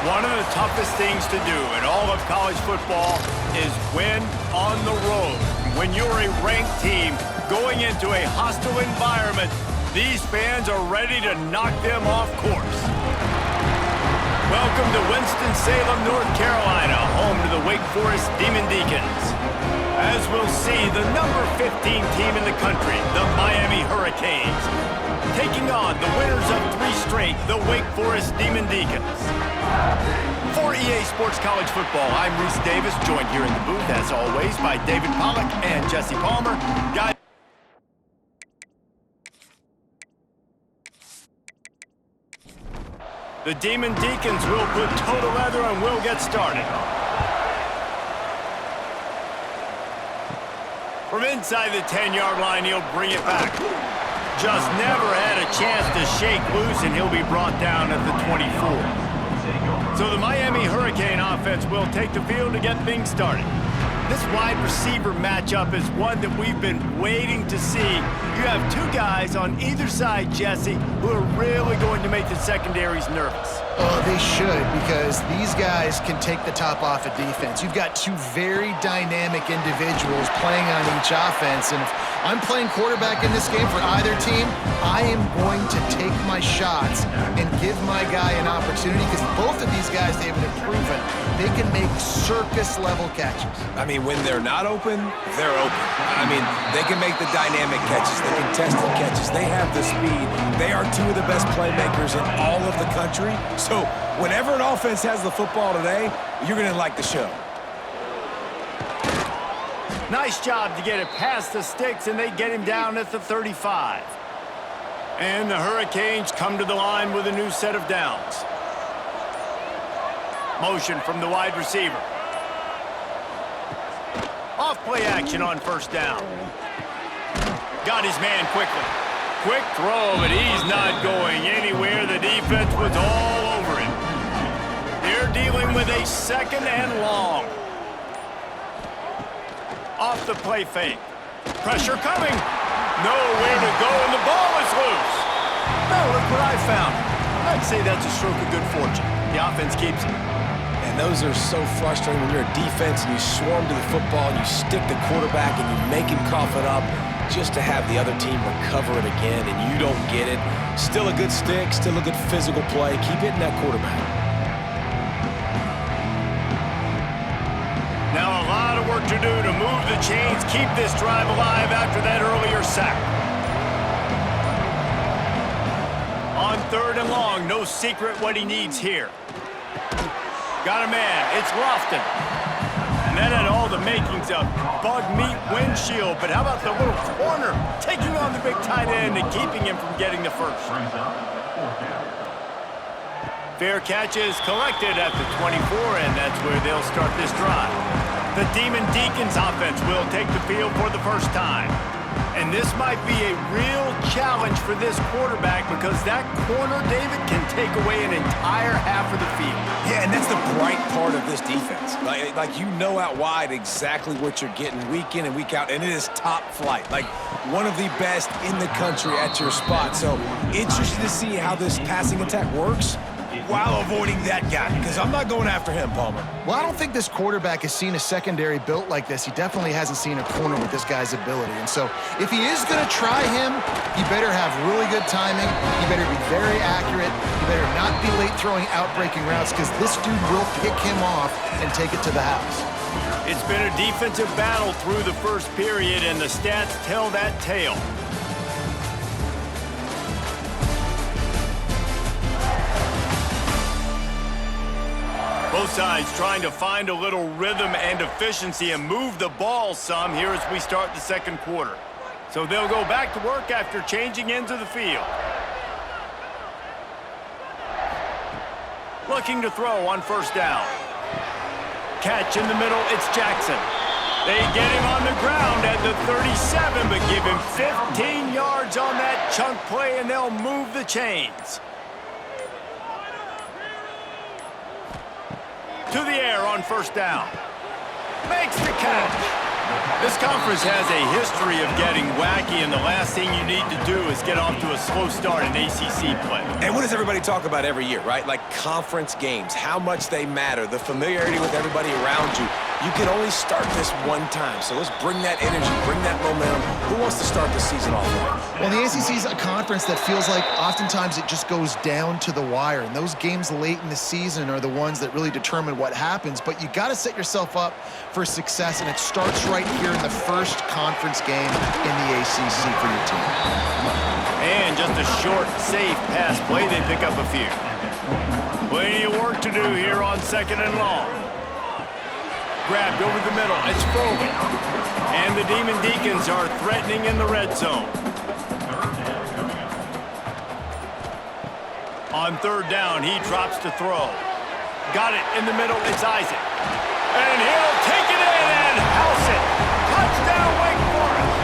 One of the toughest things to do in all of college football is win on the road. When you're a ranked team going into a hostile environment, these fans are ready to knock them off course. Welcome to Winston-Salem, North Carolina, home to the Wake Forest Demon Deacons. As we'll see, the number 15 team in the country, the Miami Hurricanes, taking on the winners of 3 straight, the Wake Forest Demon Deacons. For EA Sports College Football, I'm Reese Davis, joined here in the booth, as always, by David Pollack and Jesse Palmer. Guys, the Demon Deacons will put toe to leather and we'll get started. From inside the 10-yard line, he'll bring it back. Just never had a chance to shake loose, and he'll be brought down at the 24. So the Miami Hurricane offense will take the field to get things started. This wide receiver matchup is one that we've been waiting to see. You have 2 guys on either side, Jesse, who are really going to make the secondaries nervous. Oh, they should, because these guys can take the top off a defense. You've got 2 very dynamic individuals playing on each offense, and if I'm playing quarterback in this game for either team, I am going to take my shots and give my guy an opportunity, because both of these guys, David, have proven they can make circus-level catches. I mean, when they're not open, they're open. I mean, they can make the dynamic catches, the contested catches. They have the speed. They are 2 of the best playmakers in all of the country. So whenever an offense has the football today, you're going to like the show. Nice job to get it past the sticks, and they get him down at the 35. And the Hurricanes come to the line with a new set of downs. Motion from the wide receiver. Off play action on first down. Got his man quickly. Quick throw, but he's not going anywhere. The defense was all over him. They're dealing with a 2nd and long. Off the play fake. Pressure coming. Nowhere to go, and the ball is loose. Now look what I found. I'd say that's a stroke of good fortune. The offense keeps it. And those are so frustrating when you're a defense and you swarm to the football and you stick the quarterback and you make him cough it up just to have the other team recover it again and you don't get it. Still a good stick, still a good physical play. Keep hitting that quarterback. Now a lot of work to do to move the chains, keep this drive alive after that earlier sack. On 3rd and long, no secret what he needs here. Got a man, it's Lofton. And that had all the makings of bug meat windshield, but how about the little corner taking on the big tight end and keeping him from getting the first? Fair catch is collected at the 24, and that's where they'll start this drive. The Demon Deacons offense will take the field for the first time. And this might be a real challenge for this quarterback because that corner, David, can take away an entire half of the field. Yeah, and that's the bright part of this defense. Like you know out wide exactly what you're getting week in and week out, and it is top flight. Like one of the best in the country at your spot. So interested to see how this passing attack works while avoiding that guy, because I'm not going after him, Palmer. Well, I don't think this quarterback has seen a secondary built like this. He definitely hasn't seen a corner with this guy's ability. And so if he is going to try him, he better have really good timing. He better be very accurate. He better not be late throwing out-breaking routes, because this dude will pick him off and take it to the house. It's been a defensive battle through the first period, and the stats tell that tale. Both sides trying to find a little rhythm and efficiency and move the ball some here as we start the 2nd quarter. So they'll go back to work after changing into the field. Looking to throw on first down. Catch in the middle, it's Jackson. They get him on the ground at the 37, but give him 15 yards on that chunk play, and they'll move the chains. To the air on first down. Makes the catch. This conference has a history of getting wacky, and the last thing you need to do is get off to a slow start in ACC play. And what does everybody talk about every year, right? Like conference games, how much they matter, the familiarity with everybody around you. You can only start this one time, so let's bring that energy, bring that momentum. Who wants to start the season off right? Well, the ACC is a conference that feels like oftentimes it just goes down to the wire, and those games late in the season are the ones that really determine what happens. But you got to set yourself up for success, and it starts right here in the first conference game in the ACC for your team. And just a short, safe pass play, they pick up a few. Plenty of work to do here on 2nd and long. Grabbed over the middle, it's Foley. And the Demon Deacons are threatening in the red zone. On 3rd down, he drops to throw. Got it in the middle, it's Isaac. And he'll take it in and house it. Touchdown, Wake Forest.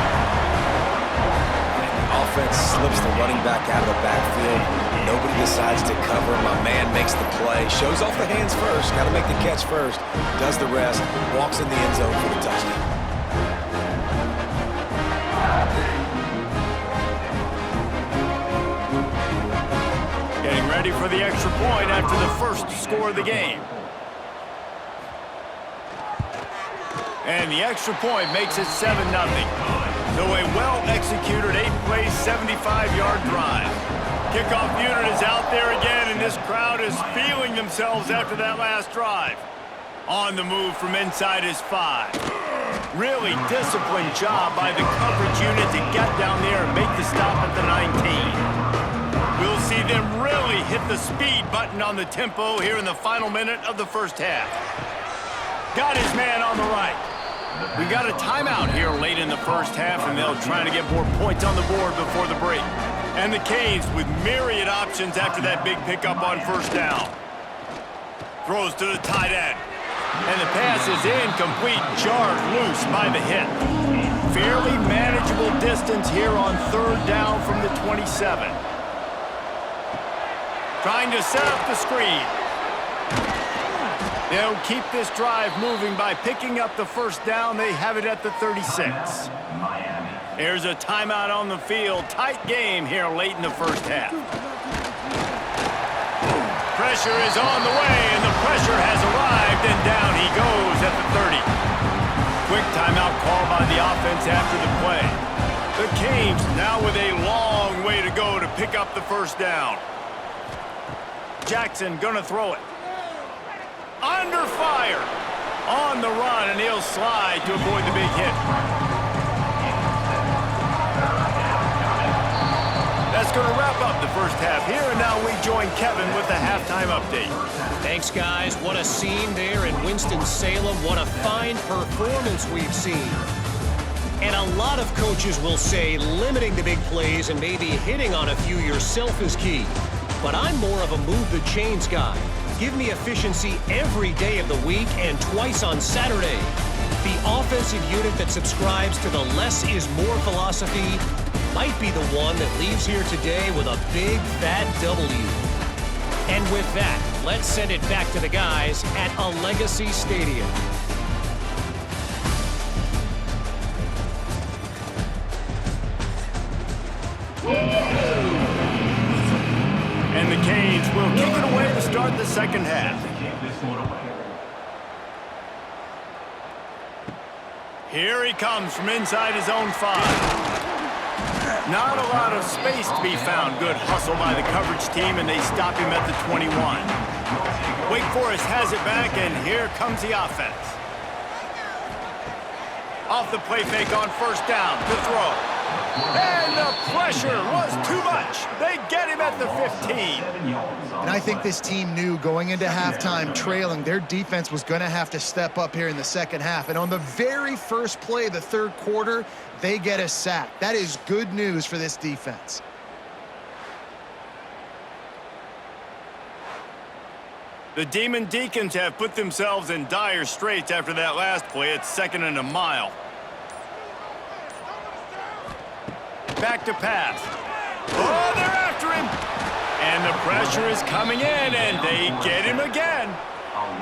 The offense slips the running back out of the backfield. Nobody decides to cover. My man makes the play. Shows off the hands first. Got to make the catch first. Does the rest. Walks in the end zone for the touchdown. Getting ready for the extra point after the first score of the game. And the extra point makes it 7-0. So a well-executed 8-play, 75-yard drive. Kickoff unit is out there again, and this crowd is feeling themselves after that last drive. On the move from inside his 5. Really disciplined job by the coverage unit to get down there and make the stop at the 19. We'll see them really hit the speed button on the tempo here in the final minute of the first half. Got his man on the right. We got a timeout here late in the first half, and they'll try to get more points on the board before the break. And the Canes with myriad options after that big pickup on 1st down. Throws to the tight end. And the pass is incomplete, jarred loose by the hit. Fairly manageable distance here on 3rd down from the 27. Trying to set up the screen. They'll keep this drive moving by picking up the 1st down. They have it at the 36. There's a timeout on the field. Tight game here late in the first half. Pressure is on the way, and the pressure has arrived, and down he goes at the 30. Quick timeout call by the offense after the play. The Canes now with a long way to go to pick up the 1st down. Jackson gonna throw it. Under fire. On the run, and he'll slide to avoid the big hit. That's going to wrap up the first half here, and now we join Kevin with the halftime update. Thanks, guys. What a scene there in Winston-Salem. What a fine performance we've seen. And a lot of coaches will say limiting the big plays and maybe hitting on a few yourself is key. But I'm more of a move the chains guy. Give me efficiency every day of the week and twice on Saturday. The offensive unit that subscribes to the less is more philosophy might be the one that leaves here today with a big, fat W. And with that, let's send it back to the guys at a Legacy Stadium. And the Canes will kick it away to start the second half. Here he comes from inside his own 5. Not a lot of space to be found. Good hustle by the coverage team, and they stop him at the 21. Wake Forest has it back, and here comes the offense. Off the play fake on 1st down to throw. And the pressure was too much. They get him at the 15. And I think this team knew going into halftime trailing, their defense was going to have to step up here in the second half. And on the very first play of the 3rd quarter, they get a sack. That is good news for this defense. The Demon Deacons have put themselves in dire straits after that last play. It's 2nd and a mile. Back to pass. Oh, they're after him. And the pressure is coming in, and they get him again.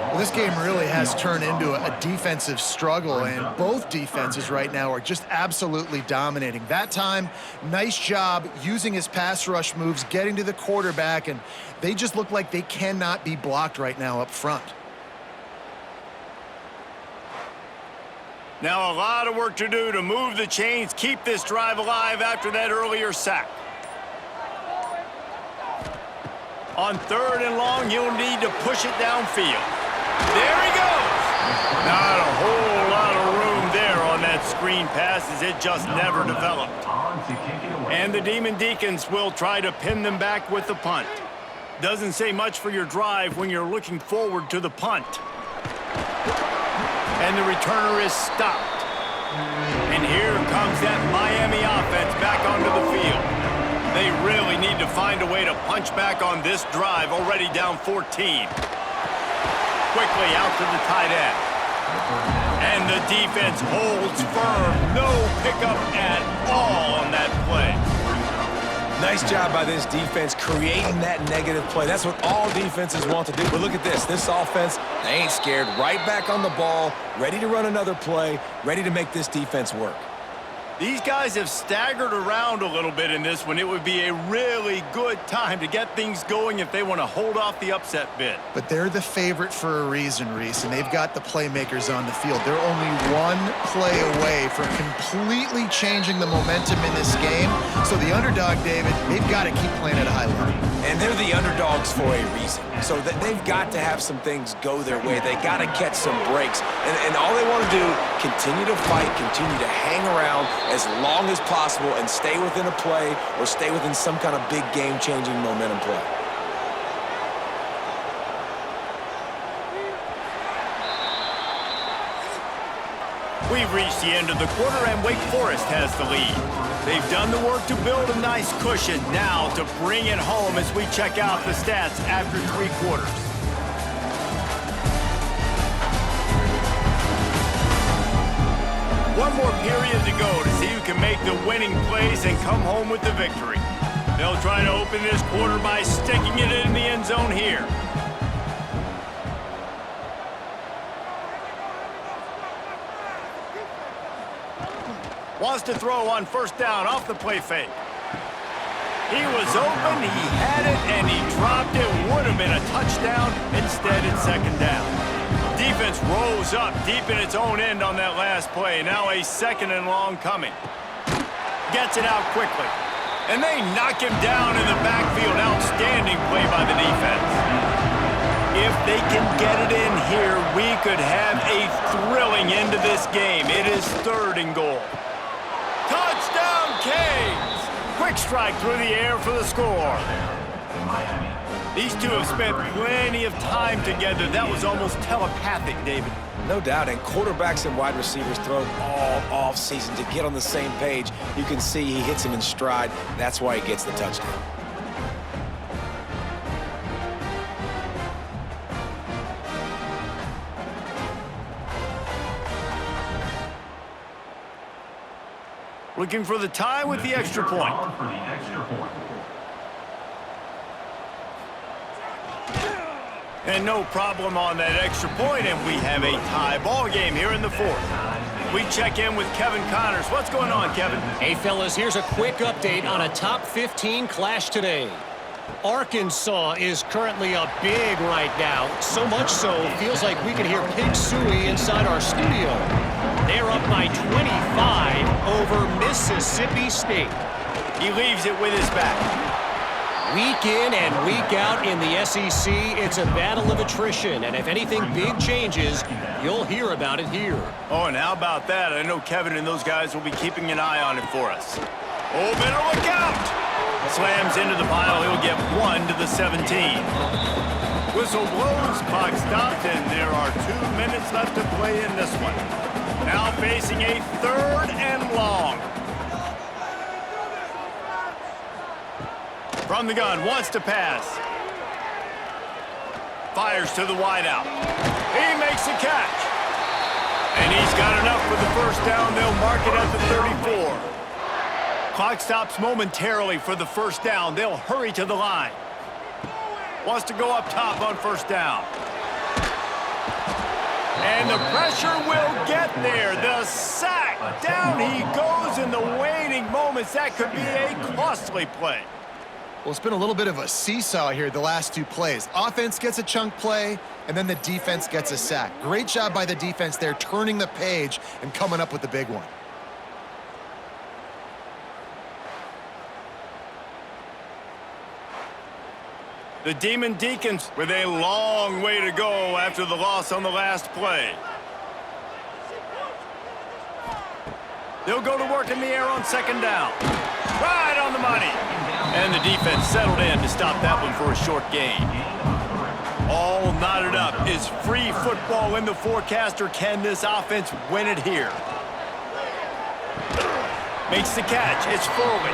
Well, this game really has turned into a defensive struggle, and both defenses right now are just absolutely dominating. That time, nice job using his pass rush moves, getting to the quarterback, and they just look like they cannot be blocked right now up front. Now a lot of work to do to move the chains, keep this drive alive after that earlier sack. On 3rd and long, you'll need to push it downfield. There he goes. Not a whole lot of room there on that screen pass as it just never developed. And the Demon Deacons will try to pin them back with the punt. Doesn't say much for your drive when you're looking forward to the punt. And the returner is stopped. And here comes that Miami offense back onto the field. They really need to find a way to punch back on this drive, already down 14. Quickly out to the tight end. And the defense holds firm. No pickup at all on that play. Nice job by this defense creating that negative play. That's what all defenses want to do. But look at this. This offense, they ain't scared. Right back on the ball, ready to run another play, ready to make this defense work. These guys have staggered around a little bit in this one. It would be a really good time to get things going if they want to hold off the upset bid. But they're the favorite for a reason, Reese, and they've got the playmakers on the field. They're only one play away from completely changing the momentum in this game. So the underdog, David, they've got to keep playing at a high level. And they're the underdogs for a reason. So they've got to have some things go their way. They got to catch some breaks. And all they want to do, continue to fight, continue to hang around as long as possible and stay within a play or stay within some kind of big game-changing momentum play. We've reached the end of the quarter, and Wake Forest has the lead. They've done the work to build a nice cushion. Now to bring it home as we check out the stats after 3 quarters. One more period to go to see who can make the winning plays and come home with the victory. They'll try to open this quarter by sticking it in the end zone here. Wants to throw on 1st down off the play fake. He was open, he had it, and he dropped it. Would have been a touchdown. Instead, it's 2nd down. Defense rose up deep in its own end on that last play. Now a 2nd and long coming. Gets it out quickly. And they knock him down in the backfield. Outstanding play by the defense. If they can get it in here, we could have a thrilling end to this game. It is 3rd and goal. Touchdown, Canes! Quick strike through the air for the score. These two have spent plenty of time together. That was almost telepathic, David. No doubt, and quarterbacks and wide receivers throw all off-season to get on the same page. You can see he hits him in stride. That's why he gets the touchdown. Looking for the tie with the extra point. And no problem on that extra point, and we have a tie ball game here in the 4th. We check in with Kevin Connors. What's going on, Kevin? Hey, fellas, here's a quick update on a top 15 clash today. Arkansas is currently up big right now. So much so, feels like we can hear Pig Sooie inside our studio. They're up by 25 over Mississippi State. He leaves it with his back. Week in and week out in the SEC, it's a battle of attrition. And if anything big changes, you'll hear about it here. Oh, and how about that? I know Kevin and those guys will be keeping an eye on it for us. Oh, better look out! Slams into the pile. He'll get 1 to the 17. Whistle blows, clock stops, and there are 2 minutes left to play in this one. Now facing a 3rd and long. From the gun, wants to pass. Fires to the wideout. He makes a catch. And he's got enough for the 1st down. They'll mark it at the 34. Clock stops momentarily for the 1st down. They'll hurry to the line. Wants to go up top on 1st down. And the pressure will get there. The sack. Down he goes in the waiting moments. That could be a costly play. Well, it's been a little bit of a seesaw here the last two plays. Offense gets a chunk play, and then the defense gets a sack. Great job by the defense there, turning the page and coming up with the big one. The Demon Deacons with a long way to go after the loss on the last play. They'll go to work in the air on second down. Right on the money. And the defense settled in to stop that one for a short gain. All knotted up. Is free football in the forecast, or can this offense win it here? Makes the catch. It's Foley.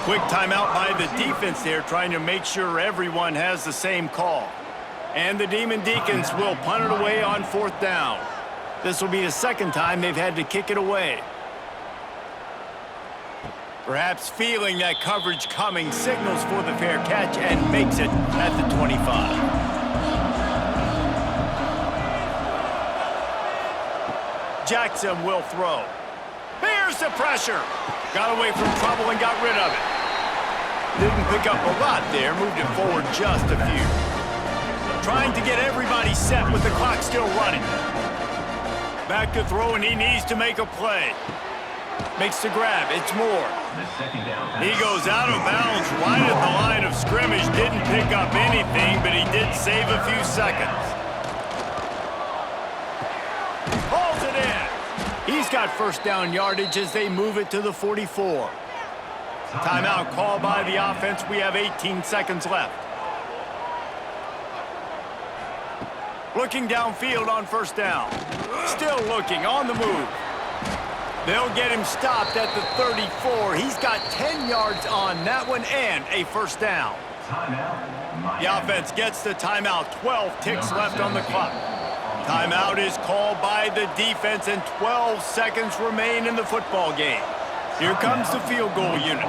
Quick timeout by the defense there, trying to make sure everyone has the same call. And the Demon Deacons will punt it away on fourth down. This will be the second time they've had to kick it away. Perhaps feeling that coverage coming, signals for the fair catch and makes it at the 25. Jackson will throw. Here's the pressure. Got away from trouble and got rid of it. Didn't pick up a lot there, moved it forward just a few. Trying to get everybody set with the clock still running. Back to throw, and he needs to make a play. Makes the grab. It's Moore. He goes out of bounds right at the line of scrimmage. Didn't pick up anything, but he did save a few seconds. Hauls it in. He's got first down yardage as they move it to the 44. Timeout called by the offense. We have 18 seconds left. Looking downfield on first down. Still looking on the move. They'll get him stopped at the 34. He's got 10 yards on that one and a first down. The offense gets the timeout. 12 ticks left on the clock. Timeout is called by the defense, and 12 seconds remain in the football game. Here comes the field goal unit.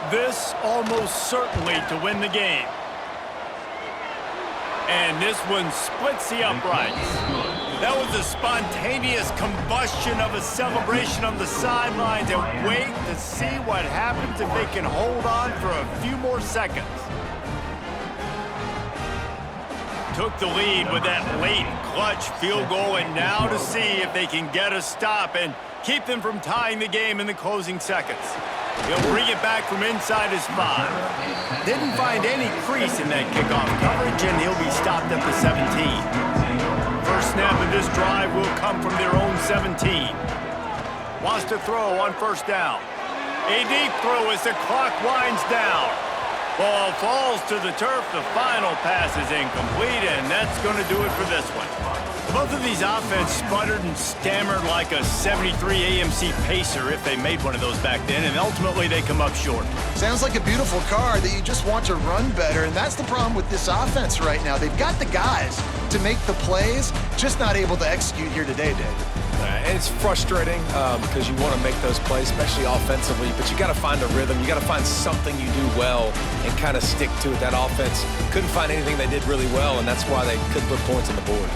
This almost certainly to win the game. And this one splits the uprights. That was a spontaneous combustion of a celebration on the sidelines, and wait to see what happens if they can hold on for a few more seconds. Took the lead with that late clutch field goal, and now to see if they can get a stop and keep them from tying the game in the closing seconds. He'll bring it back from inside his 5. Didn't find any crease in that kickoff coverage, and he'll be stopped at the 17. First snap of this drive will come from their own 17. Wants to throw on first down. A deep throw as the clock winds down. Ball falls to the turf. The final pass is incomplete, and that's going to do it for this one. Both of these offense sputtered and stammered like a 73 AMC Pacer if they made one of those back then, and ultimately they come up short. Sounds like a beautiful car that you just want to run better, and that's the problem with this offense right now. They've got the guys to make the plays, just not able to execute here today, David. It's frustrating because you want to make those plays, especially offensively, but you got to find a rhythm. You got to find something you do well and kind of stick to it. That offense couldn't find anything they did really well, and that's why they couldn't put points on the board.